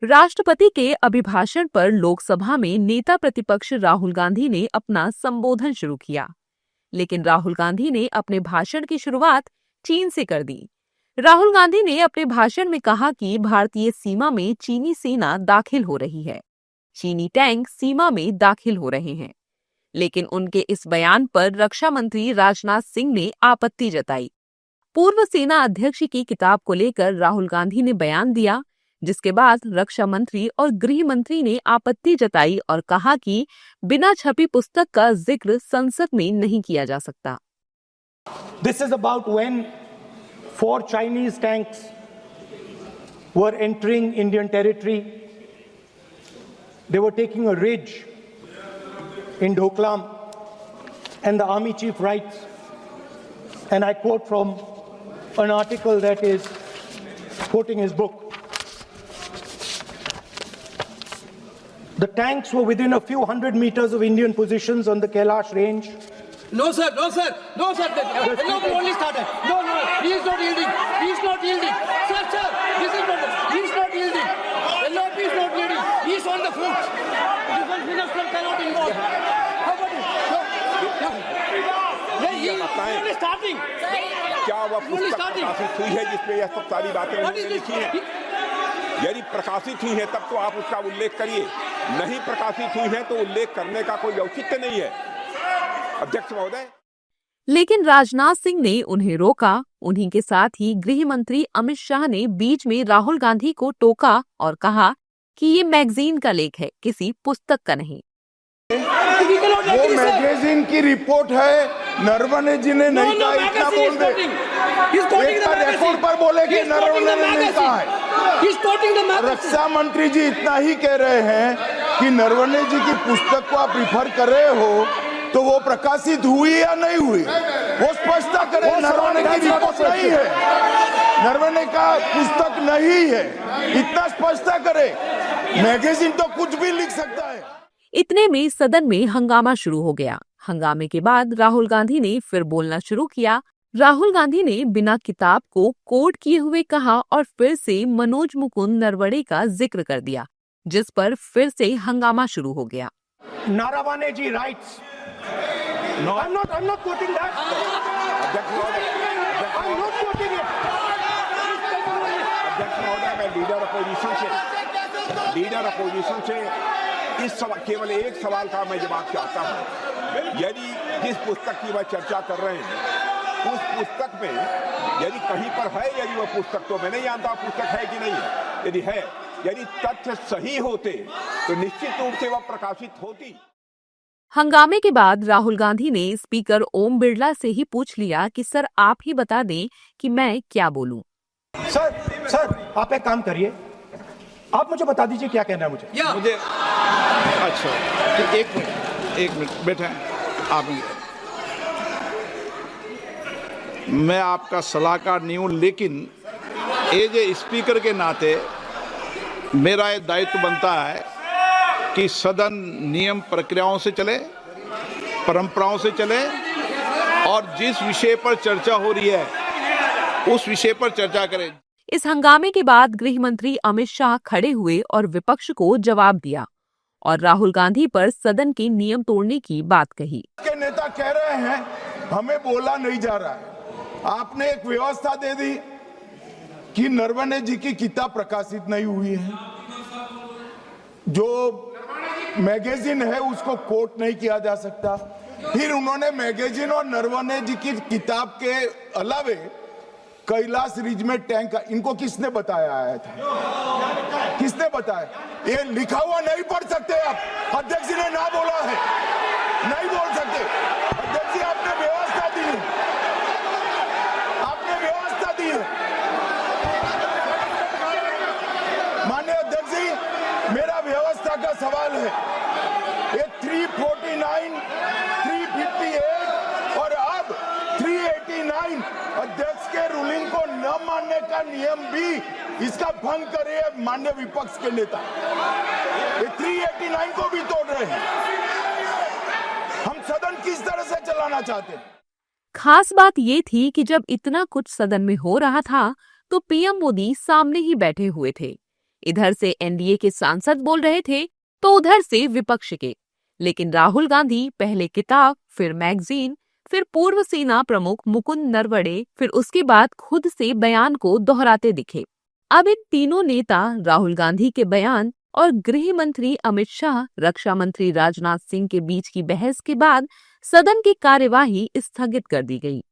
राष्ट्रपति के अभिभाषण पर लोकसभा में नेता प्रतिपक्ष राहुल गांधी ने अपना संबोधन शुरू किया, लेकिन राहुल गांधी ने अपने भाषण की शुरुआत चीन से कर दी। राहुल गांधी ने अपने भाषण में कहा कि भारतीय सीमा में चीनी सेना दाखिल हो रही है, चीनी टैंक सीमा में दाखिल हो रहे हैं। लेकिन उनके इस बयान पर रक्षा मंत्री राजनाथ सिंह ने आपत्ति जताई। पूर्व सेना अध्यक्ष की किताब को लेकर राहुल गांधी ने बयान दिया, जिसके बाद रक्षा मंत्री और गृह मंत्री ने आपत्ति जताई और कहा कि बिना छपी पुस्तक का जिक्र संसद में नहीं किया जा सकता। This is about when 4 Chinese tanks were entering Indian territory. They were taking a ridge in Doklam, and the army chief writes, and I quote from an article that is quoting his book. The tanks were within a few hundred meters of Indian positions on the Kailash range. No, sir, no, sir, no, sir. No, only started. No, he is not yielding. He is not yielding. Sir, this is not. He is not yielding. LOP is not yielding. He is on the foot. Defense minister cannot involve. How about it? He is only starting. क्या वह पुस्तक प्रकाशित हुई है जिसमें यह सब सारी बातें उन्होंने लिखी हैं? यदि प्रकाशित हुई है तब तो आप उसका उल्लेख करिए, नहीं प्रकाशित हुई है तो उल्लेख करने का कोई औचित्य नहीं है, अध्यक्ष महोदय। लेकिन राजनाथ सिंह ने उन्हें रोका। उन्हीं के साथ ही गृह मंत्री अमित शाह ने बीच में राहुल गांधी को टोका और कहा कि ये मैगजीन का लेख है, किसी पुस्तक का नहीं। वो मैगजीन की रिपोर्ट है, नरवणे जी ने नहीं कहा, इतना बोल दे। रिकॉर्ड पर बोले कि नरवणे ने नहीं कहा है। रक्षा मंत्री जी इतना ही कह रहे हैं कि नरवणे जी की पुस्तक को आप रिफर कर रहे हो तो वो प्रकाशित हुई या नहीं हुई, वो स्पष्टता करें। नरवणे की रिपोर्ट नहीं है, नरवणे का पुस्तक नहीं है, इतना स्पष्टता करे। मैगजीन तो कुछ भी लिख सकता है। इतने में सदन में हंगामा शुरू हो गया। हंगामे के बाद राहुल गांधी ने फिर बोलना शुरू किया। राहुल गांधी ने बिना किताब को कोट किए हुए कहा और फिर से मनोज मुकुंद नरवणे का जिक्र कर दिया, जिस पर फिर से हंगामा शुरू हो गया। Naravane ji writes. No, I'm not quoting that. I'm not quoting it. अध्यक्ष महोदय, मैं लीडर अपोजिशन से इस सवाल, केवल एक सवाल का मैं जवाब चाहता हूँ। यदि जिस पुस्तक की वह चर्चा कर रहे हैं उस पुस्तक में यदि कहीं पर है, यदि वह पुस्तक, तो मैं नहीं जानता पुस्तक है कि नहीं है, यदि है, यदि तथ्य सही होते तो निश्चित रूप से वह प्रकाशित होती। हंगामे के बाद राहुल गांधी ने स्पीकर ओम बिरला से ही पूछ लिया कि सर आप ही बता दें कि मैं क्या बोलूं। सर आप एक काम करिए, आप मुझे बता दीजिए क्या कहना है मुझे। अच्छा, एक मिनट बैठे आप। मैं आपका सलाहकार नहीं हूँ, लेकिन एज ए स्पीकर के नाते मेरा ये दायित्व बनता है कि सदन नियम प्रक्रियाओं से चले, परंपराओं से चले और जिस विषय पर चर्चा हो रही है उस विषय पर चर्चा करें। इस हंगामे के बाद गृह मंत्री अमित शाह खड़े हुए और विपक्ष को जवाब दिया और राहुल गांधी पर सदन के नियम तोड़ने की बात कही। के नेता कह रहे हैं हमें बोला नहीं जा रहा है। आपने एक व्यवस्था दे दी कि नरवणे जी की किताब प्रकाशित नहीं हुई है, जो मैगजीन है उसको कोट नहीं किया जा सकता। फिर उन्होंने मैगजीन और नरवणे जी की किताब के अलावे कैलाश रिज में टैंक, इनको किसने बताया आया था, किसने बताया? ये लिखा हुआ नहीं पढ़ सकते आप, अध्यक्ष जी ने ना बोला है, नहीं बोल सकते। अध्यक्ष जी आपने व्यवस्था दी है, आपने व्यवस्था दी है। माननीय अध्यक्ष जी, मेरा व्यवस्था का सवाल है। ये 349, 358 और अब 389 अध्यक्ष के रूलिंग को न मानने का नियम भी इसका भंग करे माननीय विपक्ष के नेता। ये 389 को भी तोड़ रहे हैं। हम सदन किस तरह से चलाना चाहते हैं? खास बात ये थी कि जब इतना कुछ सदन में हो रहा था तो पीएम मोदी सामने ही बैठे हुए थे। इधर से एनडीए के सांसद बोल रहे थे तो उधर से विपक्ष के। लेकिन राहुल गांधी पहले किताब, फिर मैगजीन, फिर पूर्व सेना प्रमुख मुकुंद नरवणे, फिर उसके बाद खुद से बयान को दोहराते दिखे। अब इन तीनों नेता राहुल गांधी के बयान और गृह मंत्री अमित शाह, रक्षा मंत्री राजनाथ सिंह के बीच की बहस के बाद सदन की कार्यवाही स्थगित कर दी गई।